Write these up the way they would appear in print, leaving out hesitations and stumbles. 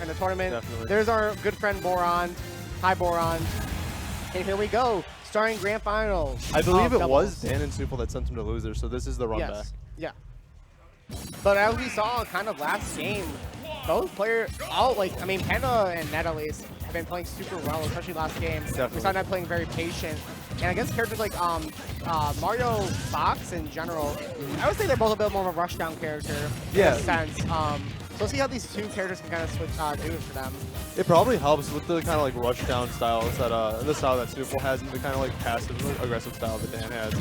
in the tournament. Definitely. There's our good friend Boron. Hi, Boron. And here we go, starting grand finals. I believe it doubles. was Dan and SNooFL that sent him to losers, so this is the run back. Yeah. But as we saw kind of last game, both players, Panda and Ned at least, have been playing super well, especially last game. Definitely. We saw Ned playing very patient. And against characters like Mario Fox in general, I would say they're both a bit more of a rushdown character in a sense. So we'll see how these two characters can kind of switch do it for them. It probably helps with the kind of like rush down styles that the style that SNooFL has and the kind of like passive aggressive style that Dan has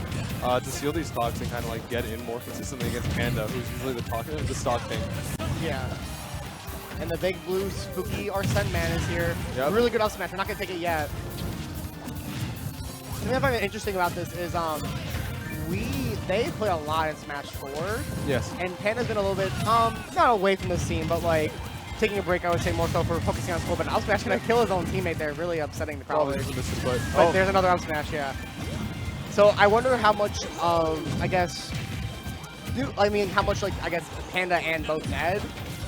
to seal these stocks and kind of like get in more consistently against Panda, who's usually the stock king. Yeah. And the big blue spooky Arsene man is here. Yep. Really good up smash. We're not gonna take it yet. Something I find interesting about this is they play a lot in Smash 4. Yes. And Panda's been a little bit not away from the scene, but like taking a break, I would say more so for focusing on school. But up smash gonna kill his own teammate there, really upsetting the crowd. But there's another up smash, yeah. So I wonder how much of how much Panda and both Ned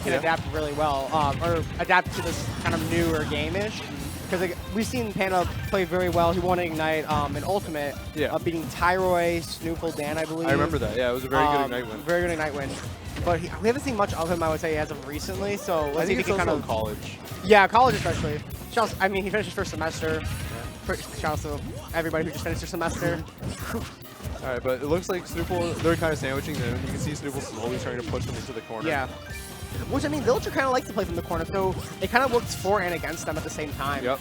can adapt really well, or adapt to this kind of newer game-ish. Because we've seen Panda play very well. He won Ignite in Ultimate, beating Tyroy, SNooFL, Dan, I believe. I remember that. Yeah, it was a very good Ignite win. Very good Ignite win. But we haven't seen much of him, I would say, as of recently. So let's see if he can kind of college. Yeah, college especially. He finished his first semester. Shout out to everybody who just finished their semester. All right, but it looks like SNooFL, they're kind of sandwiching them. You can see SNooFL slowly trying to push them into the corner. Yeah. Which, I mean, Villager kind of likes to play from the corner, so it kind of works for and against them at the same time. Yep.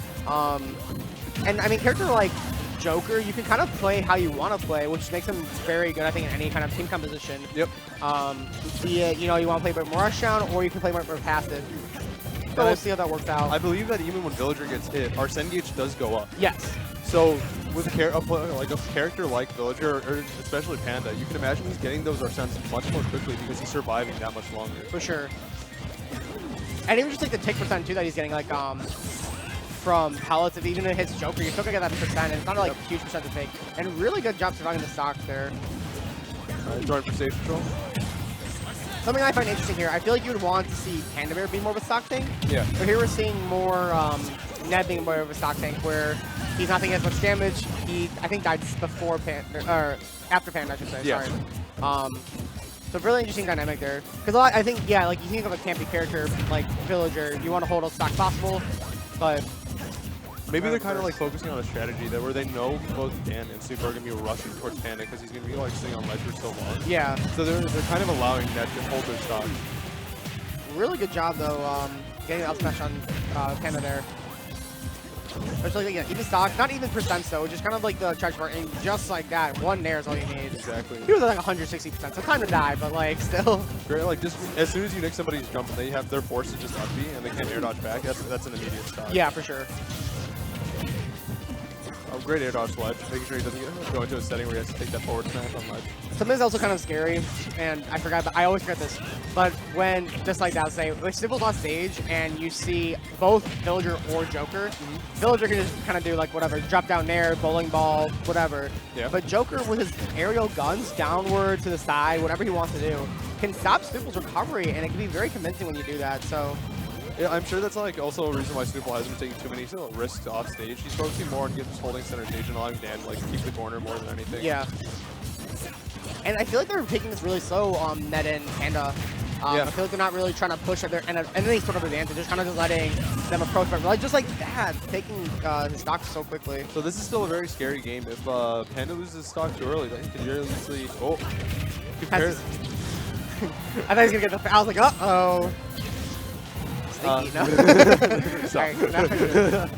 And, I mean, character like Joker, you can kind of play how you want to play, which makes him very good, I think, in any kind of team composition. Yep. Be it, you want to play a bit more rushdown, or you can play more passive. But we'll see how that works out. I believe that even when Villager gets hit, our Sen gauge does go up. Yes. So with a character like Villager, or especially Panda, you can imagine he's getting those Arsens much more quickly because he's surviving that much longer. For sure. And even just like the tick percent too that he's getting, like from pellets, if even it hits Joker, you still gonna get that percent, and it's not like a huge percent to take. And really good job surviving the stock there. Join for safe control. Something I find interesting here, I feel like you would want to see Panda Bair be more of a stock tank. Yeah. But here we're seeing more Ned being more of a stock tank, where he's not taking as much damage. He, I think, died before Panda, or after Panda, I should say. Yeah. Sorry. So really interesting dynamic there. Because I think, yeah, like you think of a campy character like Villager, you want to hold as stock possible, but maybe they're kind of like focusing on a strategy that where they know both Dan and SNooFL are going to be rushing towards Panda because he's going to be like sitting on ledge for so long. Yeah. So they're kind of allowing Ned to hold their stock. Really good job though, getting the up smash on Panda there. Especially, yeah, even stock, not even percents though, just kind of like the charge bar, and just like that, one nair is all you need. Exactly. He was at like 160%, so kind of died, but like still. Great, like just as soon as you nick somebody's jump, they have their force to just up B and they can't air dodge back. That's an immediate stock. Yeah, for sure. Great air dodge ledge, making sure he doesn't go into a setting where he has to take that forward smash on ledge. Something that's also kind of scary, and I always forget this, but when, just like that, say, when SNooFL's on stage and you see both Villager or Joker, Villager can just kind of do like whatever, drop down nair, bowling ball, whatever. Yeah. But Joker with his aerial guns downward to the side, whatever he wants to do, can stop SNooFL's recovery, and it can be very convincing when you do that, so. Yeah, I'm sure that's like also a reason why SNooFL hasn't been taking too many risks off stage. He's focusing more on just holding center stage and allowing Dan to like keep the corner more than anything. Yeah. And I feel like they're taking this really slow on Ned and Panda. I feel like they're not really trying to push at any sort of advantage. They're just kind of just letting them approach, but like just like that, taking his stock so quickly. So this is still a very scary game. If Panda loses stock too early, then he could really easily. Oh, I thought he was gonna get the. I was like, uh-oh. Sorry.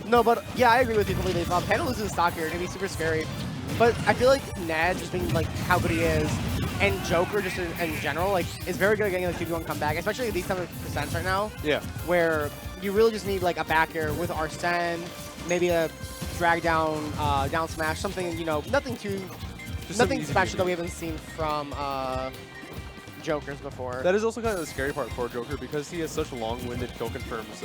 No, but yeah, I agree with you completely. Panda loses stock here, it'd be super scary. But I feel like Ned, just being like how good he is, and Joker just in general, like is very good at getting the 2v1 comeback, especially at these type of percents right now. Yeah. Where you really just need like a back air with Arsene, maybe a drag down, down smash, something, nothing special that we haven't seen from Jokers before. That is also kind of the scary part for Joker because he has such long-winded kill confirms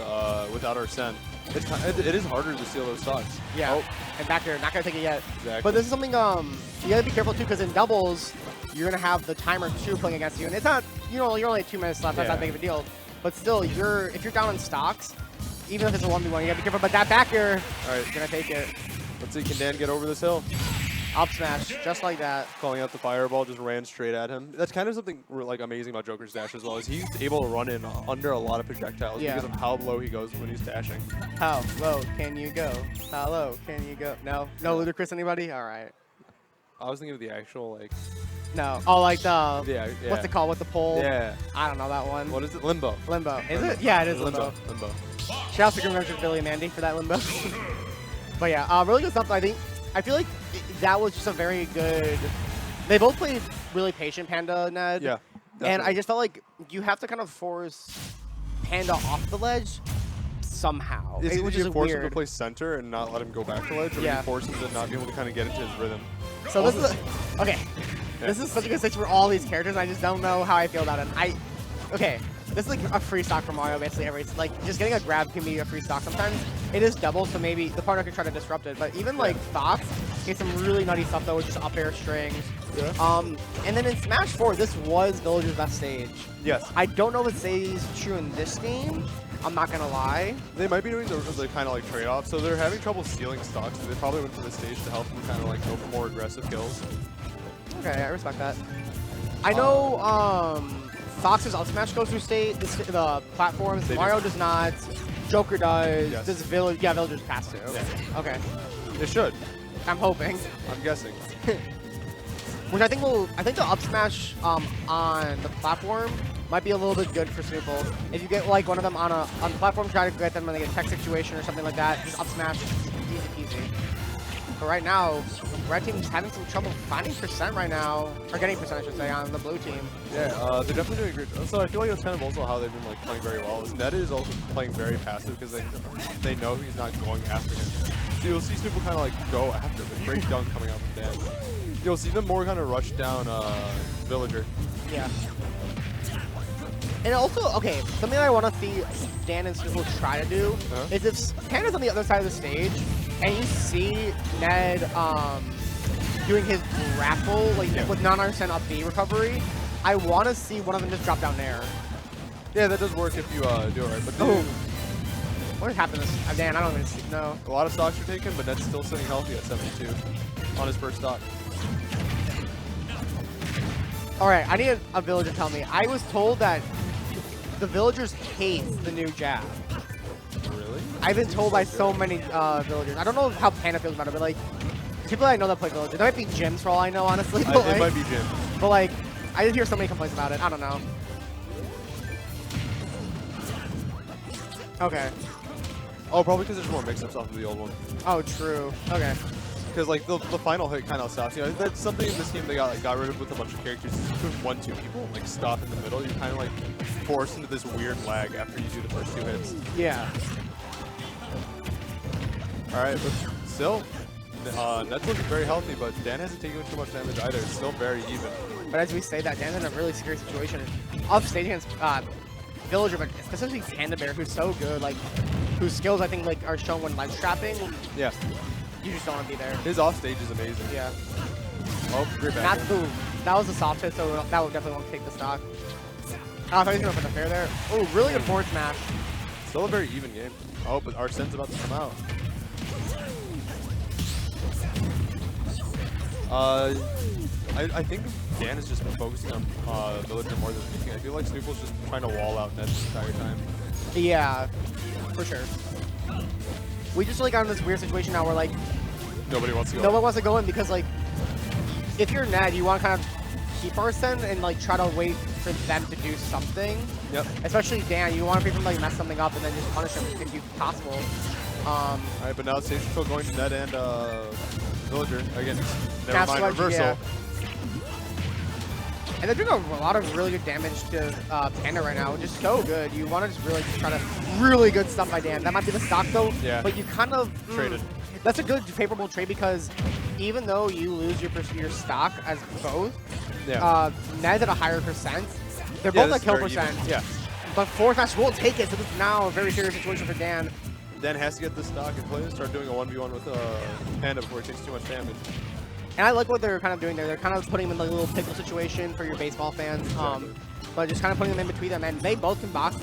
without Arsene. It is harder to steal those stocks. Yeah. Oh. And back here, not gonna take it yet. Exactly. But this is something you gotta be careful too, because in doubles you're gonna have the timer 2 playing against you, and it's not you're only at 2 minutes left. That's not big of a deal. But still, if you're down on stocks, even if it's a 1v1, you gotta be careful. But that back air, All right, you're gonna take it. let's see. Can Dan get over this hill? Up smash, just like that. Calling out the fireball, just ran straight at him. That's kind of something like amazing about Joker's dash as well, is he's able to run in under a lot of projectiles because of how low he goes when he's dashing. How low can you go? How low can you go? No ludicrous anybody? All right. I was thinking of the actual like. No. Oh, like the Yeah. what's it called with the pole? Yeah. I don't know that one. What is it? Limbo. Limbo. Is it? Yeah, it is Limbo. limbo. Limbo. Shout out to Grimmer, Billy, and Mandy for that limbo. But yeah, really good stuff. I feel like that was just a very good. They both played really patient, Panda, Ned. Yeah. And I just felt like you have to kind of force Panda off the ledge somehow. Would you force him to weird. play center and not let him go back to ledge, or would you force him to not be able to kind of get into his rhythm? So this is okay. This is such a good stage for all these characters. I just don't know how I feel about it. Okay. This is like a free stock for Mario, basically. Just getting a grab can be a free stock sometimes. It is double, so maybe the partner can try to disrupt it. But even like Fox gets some really nutty stuff though, with just up air strings. Yeah. And then in Smash 4, this was Villager's best stage. Yes. I don't know if it stays true in this game. I'm not gonna lie. They might be doing the kind of like trade-off, so they're having trouble stealing stocks. So they probably went for this stage to help them kind of like go for more aggressive kills. Okay, I respect that. I know Fox's up smash goes through the platforms. Mario does not. Joker does. Yes. Does Villager's pass too. Yeah. Okay. It should. I'm hoping. I'm guessing. Which I think the up smash on the platform might be a little bit good for SNooFL. If you get like one of them on the platform, try to get them in like a tech situation or something like that. Just up smash, easy peasy. But right now, red team's having some trouble finding percent right now, or getting percent I should say, on the blue team. Yeah, they're definitely doing great. So I feel like that's kind of also how they've been like playing very well. Ned is also playing very passive because they know he's not going after him. So you'll see SNooFL kind of like go after him. Great dunk coming out from Dan. You'll see them more kind of rush down Villager. Yeah. And also, okay, something that I want to see Dan and SNooFL try to do is if Panda's on the other side of the stage and you see Ned doing his grapple with 9% up B recovery, I want to see one of them just drop down there. Yeah, that does work if you do it right. But what happened to this? Dan, I don't even know. A lot of stocks are taken, but Ned's still sitting healthy at 72 on his first stock. All right, I need a villager to tell me. I was told that the villagers hate the new jab. Really? I've been told by so many villagers. I don't know how Panda feels about it, but like people I know that play villagers. There might be gyms for all I know, honestly. It might be Jim. But like, I just hear so many complaints about it. I don't know. Okay. Oh, probably because there's more mix-ups off of the old one. Oh, true. Okay. Because like the final hit kind of stops. You know, that's something in this game they got rid of with a bunch of characters. If you put 1-2 people and like stop in the middle, you're kind of like forced into this weird lag after you do the first 2 hits. Yeah. All right, but still, Ned's looking very healthy, but Dan hasn't taken too much damage either. It's still very even. But as we say that, Dan's in a really serious situation. Off stage against Villager, but especially Panda Bair, who's so good, like whose skills I think like are shown when ledge trapping. Yeah. You just don't want to be there. His off stage is amazing. Yeah. Oh, great back. That was a soft hit, so that would definitely want to take the stock. Oh, I thought he was going to put the fair there. Oh, really good forward smash. Still a very even game. Oh, but Arsene's about to come out. I think Dan has just been focusing on Villager more than anything. I feel like SNooFL's just trying to wall out Ned the entire time. Yeah, for sure. We just got in this weird situation now where like nobody wants to go. No one wants to go in because like if you're Ned, you want to kind of keep Arsene and like try to wait for them to do something. Yep. Especially Dan, you want to be able to like mess something up and then just punish him if you possible. All right, but now stage control going to Ned and Villager again. Never mind reversal. Yeah. And they're doing a lot of really good damage to Panda right now, which is so good. You want to just really try to really good stuff by Dan. That might be the stock though. Yeah. But you kind of traded. That's a good favorable trade because even though you lose your stock as both, Ned's at a higher percent. They're both at kill percent. Yeah. But forward smash won't take it, so this is now a very serious situation for Dan. Dan has to get the stock and play and start doing a 1v1 with Panda before he takes too much damage. And I like what they're kind of doing there. They're kind of putting him in like a little pickle situation for your baseball fans. But just kind of putting them in between them, and they both can box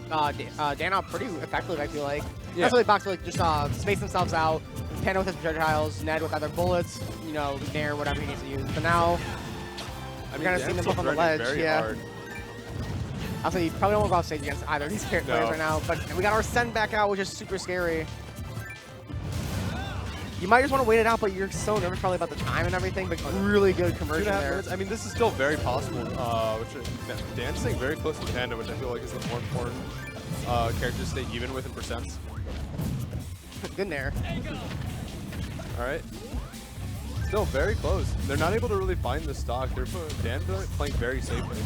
Dan out pretty effectively, I feel like. Yeah. That's really box to like just space themselves out. Panda with his projectiles, Ned with either bullets, you know, Nair, whatever he needs to use. But now, I mean, kind of seeing them up on the ledge. Yeah. Also, you probably don't want to go off stage against either of these players right now. But we got our Sen back out, which is super scary. You might just want to wait it out, but you're so nervous probably about the time and everything. But really good conversion there. Minutes. I mean, this is still very possible. Dan's staying very close to Panda, which I feel like is the more important character to stay even with in percents. Good Nair. All right. Still very close. They're not able to really find the stock. Dan's playing very safely.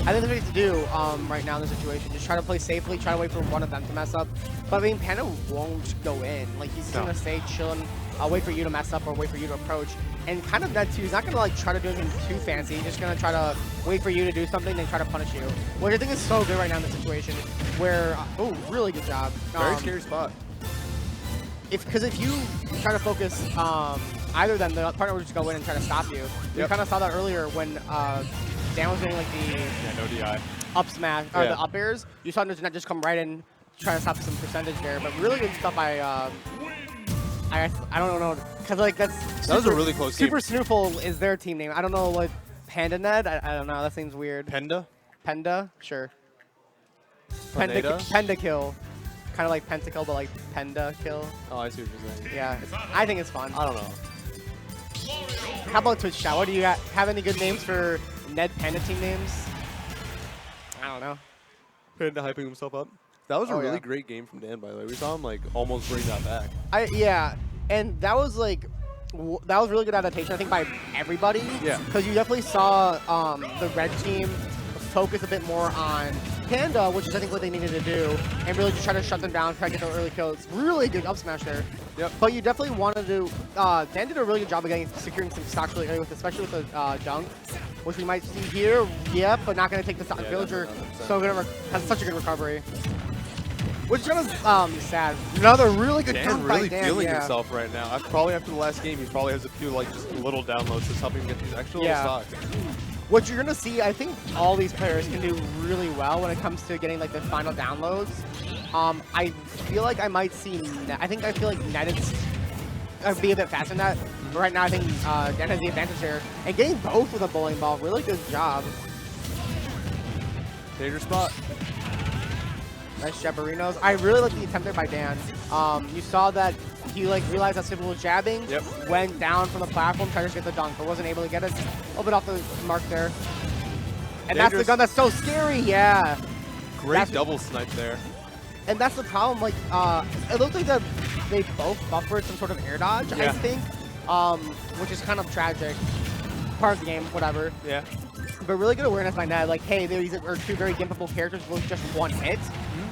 I think that's what you have to do right now in this situation. Just try to play safely, try to wait for one of them to mess up. But I mean, Panda won't go in. Like, he's going to stay chilling, wait for you to mess up or wait for you to approach. And kind of that too, he's not going to like try to do anything too fancy. He's just going to try to wait for you to do something, then try to punish you. Which I think is so good right now in this situation where, oh, really good job. Very scary spot. Because if you try to focus either of them, the partner would just go in and try to stop you. We kind of saw that earlier when Dan was doing like the no DI up smash or the up airs. You saw Ned just come right in, try to stop some percentage there. But really good stuff by I don't know, because like that was a really close Super game. SNooFL is their team name. I don't know what Panda Ned. I don't know. That seems weird. Panda. Panda, sure. Pineda? Panda kill. Kind of like Pentakill, but like Panda kill. Oh, I see what you're saying. Yeah, I think it's fun. I don't know. How about Twitch chat? What do you have any good names for Ned Panda team names? I don't know. Panda hyping himself up. That was a really great game from Dan, by the way. We saw him like almost bring that back. Yeah, and that was like that was really good adaptation, I think, by everybody. Yeah. Because you definitely saw the red team focus a bit more on Panda, which is I think what they needed to do, and really just try to shut them down, try to get the early kills. Really good up smash there. Yep. But you definitely wanted to. Dan did a really good job of securing some stocks really early, especially with the dunk, which we might see here. Yep, but not going to take the stock. Villager so good, has such a good recovery. Which is kind of sad. Another really good Dan dunk really by Dan. feeling himself right now. Probably after the last game, he probably has a few like just little downloads that's helping him get these extra little stocks. What you're gonna see, I think all these players can do really well when it comes to getting like the final downloads. I feel like I might see. I feel like Ned is be a bit faster than that. But right now, I think Dan has the advantage here, and getting both with a bowling ball. Really good job. Danger spot. Nice Jabarinos. I really like the attempt there by Dan. You saw that he like realized that Sybil was jabbing, went down from the platform, tried to get the dunk, but wasn't able to get it. A little bit off the mark there. And that's the gun that's so scary, yeah. Great double snipe there. And that's the problem, like, it looked like that they both buffered some sort of air dodge, I think, which is kind of tragic. Part of the game, whatever. Yeah. But really good awareness by Ned, like, hey, these are two very gimpable characters with just one hit.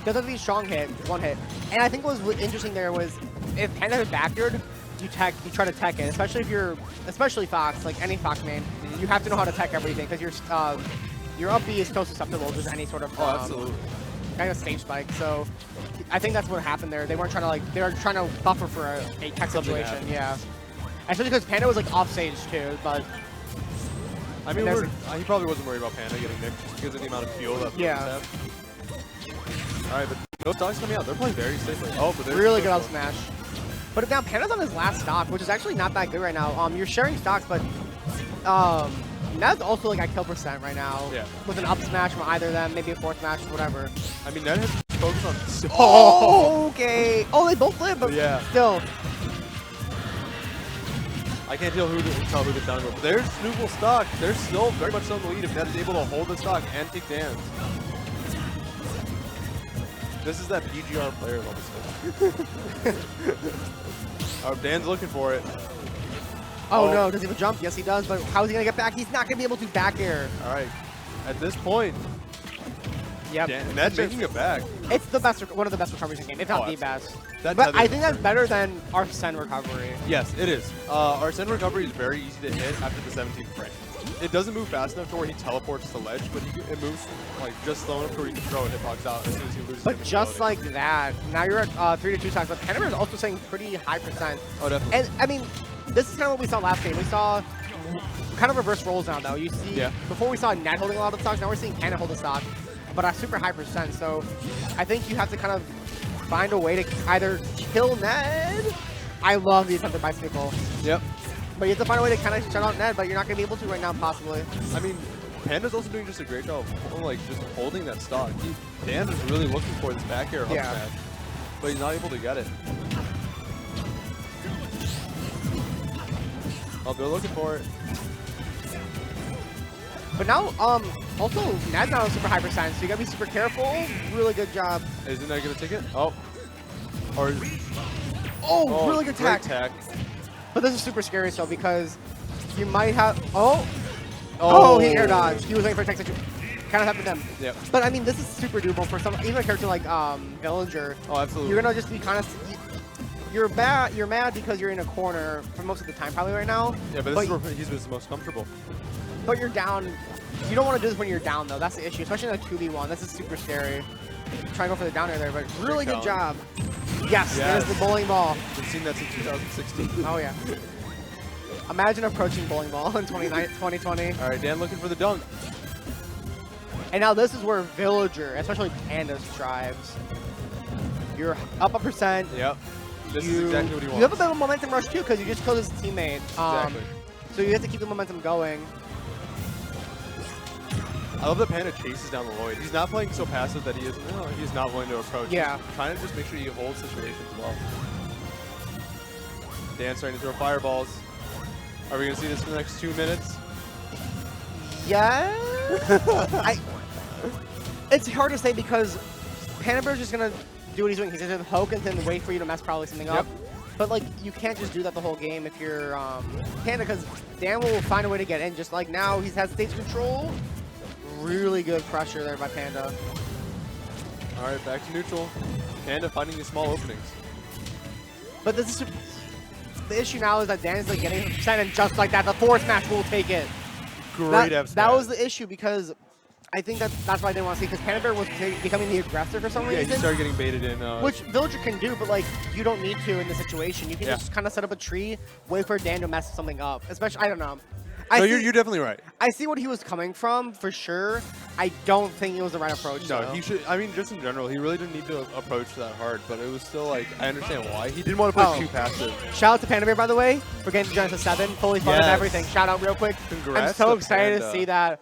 Doesn't have to be a strong hit, one hit. And I think what was interesting there was, if Panda had backyard, you try to tech it, especially Fox, like any Fox main, you have to know how to tech everything, because your up B is so susceptible to any sort of absolutely. Kind of stage spike. So I think that's what happened there. They weren't trying to like, they were trying to buffer for a tech situation, yeah. Especially because Panda was like off stage too, but. I mean, he probably wasn't worried about Panda getting nicked just because of the amount of fuel that players have. All right, but no stocks coming out. They're playing very safely. Oh, but they're really good up smash. But now Panda's on his last stock, which is actually not that good right now. You're sharing stocks, but Ned's also like at kill percent right now. Yeah. With an up smash from either of them, maybe a fourth smash, whatever. I mean, Ned has focused on. Oh, okay. Oh, they both live, but still. I can't tell who the down but there's SNooFL stock. They're still very much on the lead if Ned's able to hold the stock and take Dan's. This is that PGR player level stuff. Dan's looking for it. Oh no, does he have a jump? Yes, he does, but how is he going to get back? He's not going to be able to back air. All right. At this point, Ned's making it back. It's the best, one of the best recoveries in the game, if not the best. But I think that's better than our Sen recovery. Yes, it is. Our Sen recovery is very easy to hit after the 17th frame. It doesn't move fast enough to where he teleports to ledge, but it moves like just slow enough to where he can throw a hitbox out as soon as he loses. But just like that, now you're at 3 to 2 stocks. But Panda Bair is also saying pretty high percent. Oh, definitely. And I mean, this is kind of what we saw last game. We saw kind of reverse roles now, though. You see, before we saw Ned holding a lot of stocks, now we're seeing Panda hold the stock. but a super high percent. So I think you have to kind of find a way to either kill Ned. I love the attempted bicycle. Yep. But you have to find a way to kind of shut out Ned, but you're not going to be able to right now, possibly. I mean, Panda's also doing just a great job of like just holding that stock. Dan is really looking for this back air up smash, but he's not able to get it. Oh, they're looking for it. But now, also, Ned's not on super high percent, so you gotta be super careful. Really good job. Isn't that gonna take it? Oh. Or oh, really good great tech. But this is super scary still because you might have, oh, he air dodged. He was waiting for a tech situation. Kind of happened to them. Yep. But I mean, this is super doable for some, even a character like Villager. Oh, absolutely. You're gonna just be kind of, you're mad because you're in a corner for most of the time probably right now. Yeah, but this is where he's the most comfortable. But you're down. You don't want to do this when you're down, though. That's the issue, especially in a 2v1. This is super scary. Trying to go for the down air there, but really good job. Yes, there's the bowling ball. We've seen that since 2016. Oh, yeah. Imagine approaching bowling ball in 2020. All right, Dan looking for the dunk. And now this is where Villager, especially Panda, strives. You're up a percent. Yep. This is exactly what he wants. You have a bit of a momentum rush, too, because you just killed his teammate. Exactly. So you have to keep the momentum going. I love that Panda chases down the Lloyd. He's not playing so passive that he's not willing to approach. Yeah. He's trying to just make sure he holds situations well. Dan's starting to throw fireballs. Are we going to see this for the next 2 minutes? Yeah. It's hard to say because Panda Bair's just going to do what he's doing. He's going to poke and then wait for you to mess probably something up. But like, you can't just do that the whole game if you're Panda, because Dan will find a way to get in. Just like now, he has stage control. Really good pressure there by Panda. All right, back to neutral. Panda finding these small openings. But this is the issue now is that Dan is like getting percent, and just like that, the forward smash will take it. Great F smash. That was the issue because I think that's why I didn't want to see, because Panda Bair was becoming the aggressor for some reason. Yeah, he started getting baited in. Which Villager can do, but like you don't need to in this situation. You can just kind of set up a tree, wait for Dan to mess something up. Especially, I don't know. No, you're definitely right. I see what he was coming from, for sure. I don't think it was the right approach. No, he should. I mean, just in general, he really didn't need to approach that hard, but it was still like, I understand why. He didn't want to play too passive. Shout out to Panda Bair, by the way, for getting to Genesis 7. Fully funded everything. Shout out real quick. Congrats. I'm so excited to see that.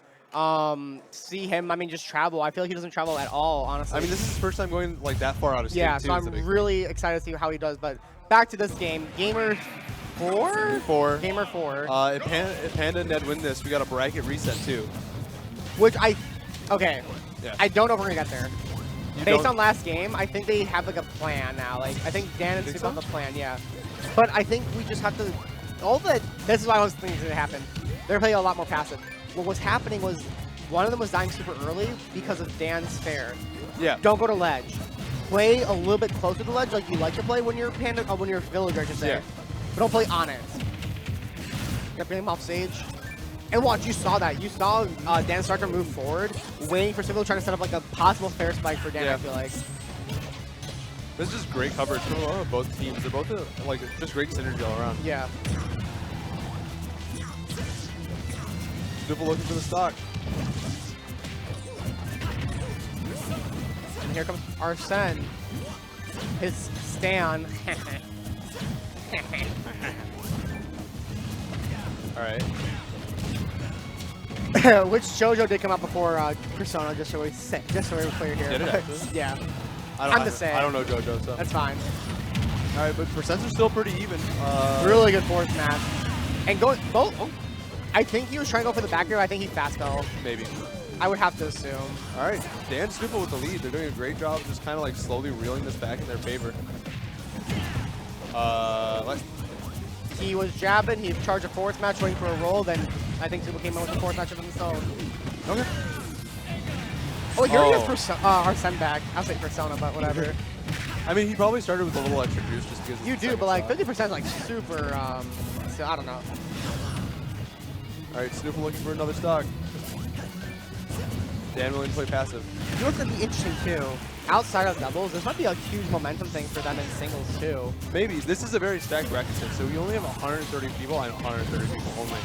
See him, I mean, just travel. I feel like he doesn't travel at all, honestly. I mean, this is his first time going like that far out of state. Yeah, too, so I'm really excited to see how he does. But back to this game. Gamer 4? Gamer 4. If Panda and Ned win this, we got a bracket reset too. Which okay. Yeah. I don't know if we're going to get there. Based on last game, I think they have like a plan now. Like, I think Dan and Super have a plan, yeah. But I think we just have to, this is why I was thinking it happened. They're playing a lot more passive. What was happening was one of them was dying super early because of Dan's fair. Yeah. Don't go to ledge. Play a little bit closer to ledge like you like to play when you're Panda, when you're Villager, I should say. Yeah. But don't play on it. You gotta bring him off stage. And watch, you saw that. You saw Dan start to move forward, waiting for Civil, trying to set up like a possible fair spike for Dan, I feel like. This is just great coverage from both teams. They're both like just great synergy all around. Yeah. SNooFL looking for the stock. And here comes Arsene. His Stan. Alright. Which JoJo did come out before Persona, just so we're clear here. Did it actually? Yeah. I'm just saying. I don't know JoJo, so. That's fine. Alright, but percents are still pretty even. Really good fourth match. And going both. Oh, I think he was trying to go for the back air. I think he fast fell. Maybe. I would have to assume. Alright, Dan and SNooFL with the lead. They're doing a great job of just kind of like slowly reeling this back in their favor. He was jabbing, he charged a fourth match waiting for a roll, then I think SNooFL came out with the fourth match of himself. Okay. Oh, here he has Arsene back. I'll say Persona, but whatever. I mean, he probably started with a little extra juice just because you do, but like 50% is like super, so I don't know. Alright, SNooFL looking for another stock. Dan willing to play passive. You know what's going to be interesting too? Outside of doubles, this might be a huge momentum thing for them in singles too. Maybe. This is a very stacked bracket, so we only have 130 people and 130 people only.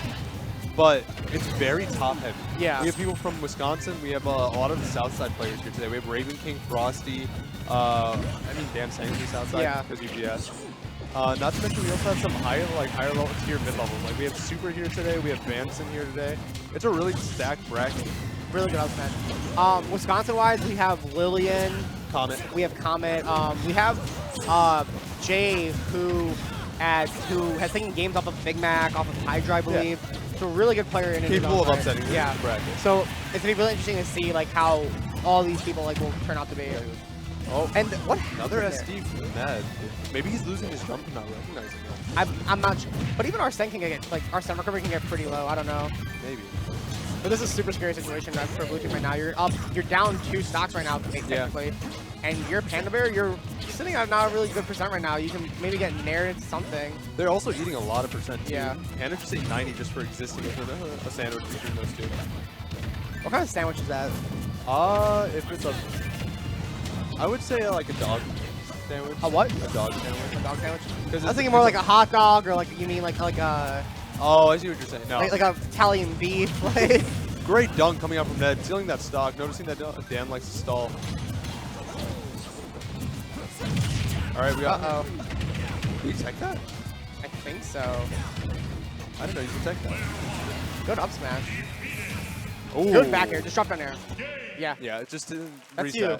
but it's very top heavy. Yeah. We have people from Wisconsin. We have a lot of the Southside players here today. We have Raven King, Frosty. I mean, Dan sang from the Southside Yeah. because UPS. Not to mention we also have some higher level tier mid levels. Like we have Super here today. We have Vanson here today. It's a really stacked bracket. Really good upset. Wisconsin-wise, we have Lillian. Comet. We have Comet. We have Jay, who has taken games off of Big Mac, off of Hydra, I believe. So a really good player in his Capable own of right. upsetting the bracket. So it's gonna be really interesting to see like how all these people like will turn out to be. Oh, And what another happened SD from Ned. Maybe he's losing his jump and not recognizing it. I'm not sure. But even our Sen can get like our Sen recovery can get pretty low. I don't know. Maybe. But this is a super scary situation for Blue Team right now. You're down 2 stocks right now technically, and you're Panda Bear. You're sitting at not a really good percent right now. You can maybe get nared into something. They're also eating a lot of percent too. Yeah. Panda just ate 90 just for existing within a sandwich between those two. What kind of sandwich is that? If it's I would say like a dog sandwich. A what? A dog sandwich. A dog sandwich? I was it's thinking more like a hot dog, or like you mean like a Oh, I see what you're saying. No. like a Italian beef. Like. Great dunk coming out from Ned, stealing that stock. Noticing that Dan likes to stall. All right, we got. Uh-oh. Did he tech that? I think so. I didn't know you could tech that. Good up smash. Ooh. Good back air. Just drop down air. Yeah. Yeah, it just didn't That's reset. you.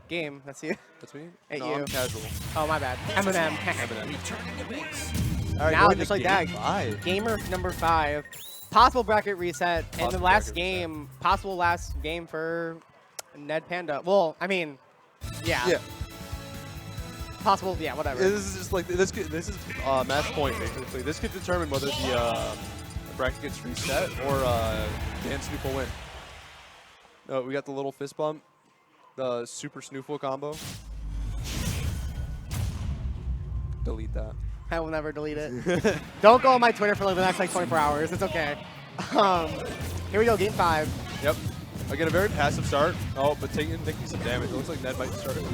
Game. That's you. That's me? Ain't no, you. I'm casual. Oh, my bad. Eminem. All right, Now, going just to like game that. 5. Gamer number 5. Possible bracket reset. And the Possible last bracket game, possible last game for Ned Panda. Well, I mean, yeah. Yeah. Possible, yeah, whatever. This is just like this is match point basically. This could determine whether the bracket gets reset or Dan Snoop will win. No, we got the little fist bump, the super SNooFL combo. Delete that. I will never delete it. Don't go on my Twitter for like the next like 24 hours. It's okay. Here we go, game 5. Yep. Again, a very passive start. Oh, but taking some damage. It looks like Ned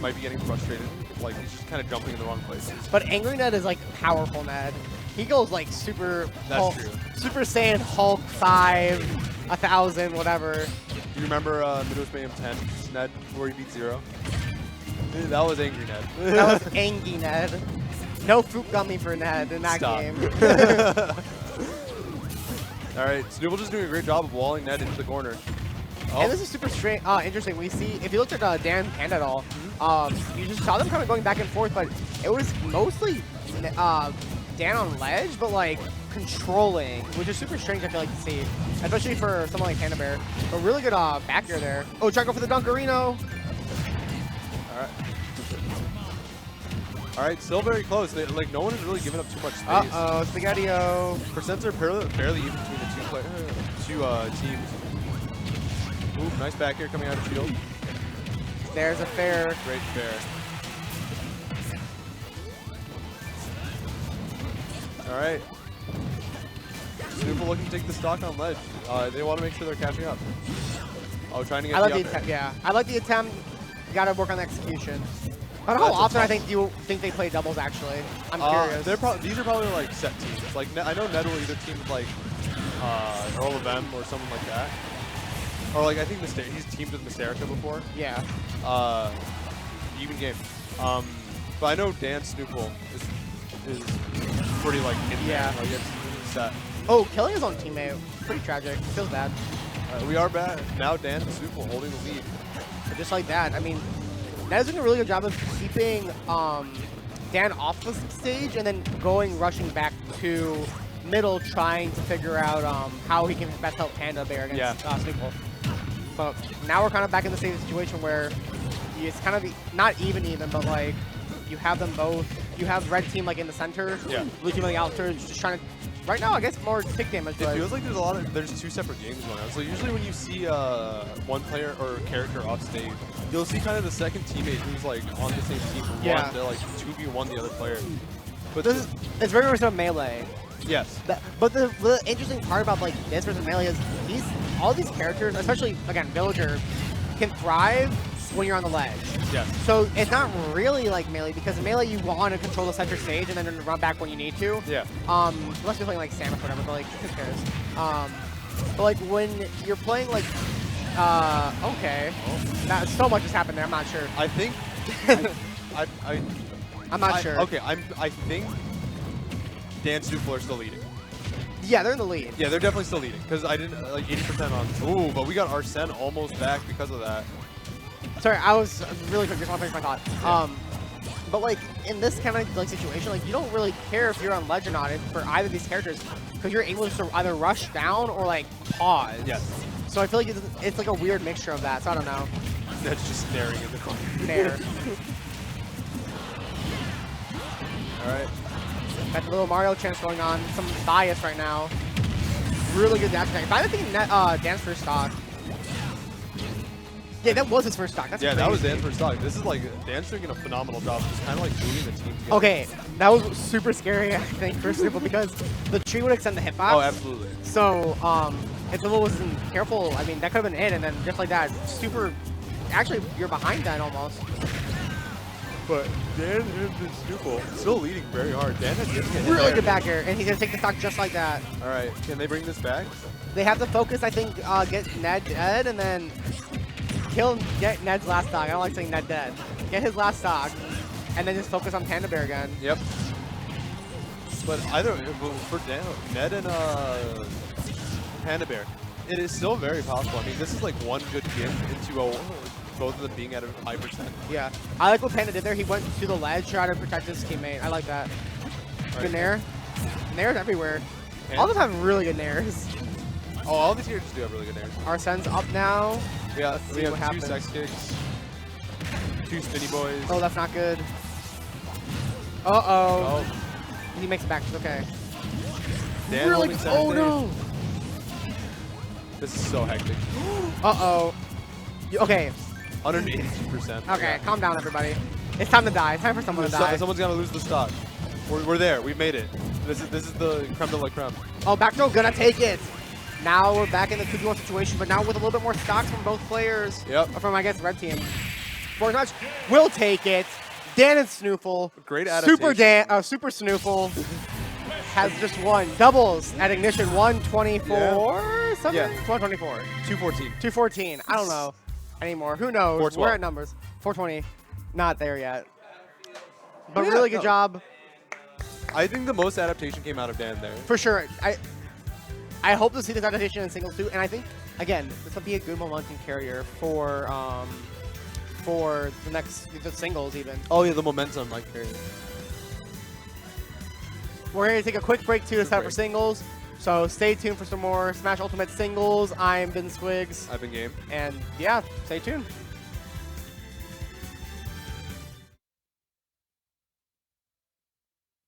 might be getting frustrated. Like he's just kind of jumping in the wrong places. But Angry Ned is like powerful Ned. He goes like super That's Hulk, true. Super Saiyan Hulk 5, 1000, whatever. Do you remember Midwest Mayhem 10, Ned, where he beat 0? Dude, that was Angry Ned. That was Angie Ned. No fruit gummy for Ned in that Stop. game. All right, SNooFL just doing a great job of walling Ned into the corner. Oh. And this is super strange, interesting. We see, if you looked at Dan Panda at all, you just saw them kind of going back and forth, but it was mostly Dan on ledge, but like controlling, which is super strange, I feel like, to see, especially for someone like Panda Bear. But really good back air there. Oh, try to go for the Dunkarino. All right, still very close. Like no one has really given up too much space. Uh-oh, Spaghetti-O. Percents are fairly even between the two teams. Ooh, nice back air coming out of shield. There's a fair. Great fair. All right. SNooFL looking to take the stock on ledge. They want to make sure they're catching up. Oh, trying to get I like the the up air. attempt, yeah. I like the attempt. You gotta work on the execution. But how That's a often I tough think you think they play doubles actually? I'm curious. These are probably like set teams. Like I know Ned will either team with like Earl of M or someone like that. Or like I think he's teamed with Mysterica before. Yeah. Even game. But I know Dan SNooFL is pretty like in Yeah. there. Like it's set. Oh, killing his own teammate. Pretty tragic. Feels bad. We are bad. Now Dan SNooFL holding the lead. But just like that, I mean, Ned's doing a really good job of keeping Dan off the stage and then rushing back to middle, trying to figure out how he can best help Panda Bear against SNooFL. But now we're kind of back in the same situation where it's kind of not even, but like you have them both. You have red team like in the center, blue team on the outskirts, just trying to. Right now, I guess more tick damage. It feels like there's two separate games going on. So usually when you see one player or character off stage, you'll see kind of the second teammate who's like on the same team run to like 2v1 the other player. But it's very much a melee. Yes. But the interesting part about like this versus melee is all these characters, especially again Villager, can thrive when you're on the ledge. Yes. So it's not really like melee because in melee you want to control the center stage and then run back when you need to. Yeah. Unless you're playing like Samus or whatever, but like who cares? But like when you're playing like, okay, so much has happened there. I'm not sure. I think, I'm not sure. Okay, I think Dan SNooFL are still leading. Yeah, they're in the lead. Yeah, they're definitely still leading because I didn't like 80% on. Ooh, but we got Arsene almost back because of that. Sorry, I was really quick. Just want to finish my thought. Yeah. But like in this kind of like situation, like you don't really care if you're on ledge or not for either of these characters because you're able to either rush down or like pause. Yes. So I feel like it's like a weird mixture of that. So I don't know. That's just staring in the corner. Nair. All right. Got the little Mario chance going on. Some bias right now. Really good dash attack. If I don't think Dan's first stock. Yeah, that was his first stock. That's Yeah, crazy. that was Dan's first stock. This is like Dan's doing a phenomenal job, just kind of like moving the team together. Okay, that was super scary, I think, for SNooFL because the tree would extend the hitbox. Oh, absolutely. So, if SNooFL wasn't careful, I mean, that could have been it, and then just like that, super. Actually, you're behind that almost. But Dan and SNooFL still leading very hard. Dan has yet to get hit Really there. good back air, and he's gonna take the stock just like that. All right, can they bring this back? They have to focus, I think, get Ned dead, and then get Ned's last stock. I don't like saying Ned dead. Get his last stock, and then just focus on Panda Bair again. Yep. But either for Dan, Ned and Panda Bair, it is still very possible. I mean, this is like one good game into both of them being at a high percent. Yeah. I like what Panda did there. He went to the ledge, trying to protect his teammate. I like that. Right. Good nair. Nairs everywhere. And All of them have really good nairs. oh, all these characters do have really good nairs. Arsene's up now. Yeah, Let's we see have what two happens. sex kicks, two spinny boys. Oh, that's not good. Uh-oh. Oh, He makes it back. It's okay. Dan Really? holding center Oh, stage. no. This is so hectic. Uh-oh. Okay. 182%. Okay, calm down, everybody. It's time to die. It's time for someone to die. Someone's gonna lose the stock. We're there. We've made it. This is the creme de la creme. Oh, back throw, gonna take it. Now we're back in the 2v1 situation, but now with a little bit more stocks from both players. Yep. Or from, I guess, red team. Forward touch will take it. Dan and SNooFL. Great adaptation. Super SNooFL has just won. Doubles at Ignition 124? Yeah. Something? Yeah. 124. 214. 214. I don't know anymore. Who knows? 412. We're at numbers. 420. Not there yet. But Yeah, really good no. job. I think the most adaptation came out of Dan there. For sure. I hope to see this adaptation in singles too, and I think again this will be a good momentum carrier for the singles even. Oh yeah, the momentum like carrying. We're going to take a quick break too to set up for break. singles, so stay tuned for some more Smash Ultimate singles. I'm Ben Squigs, I've been game. and yeah, stay tuned.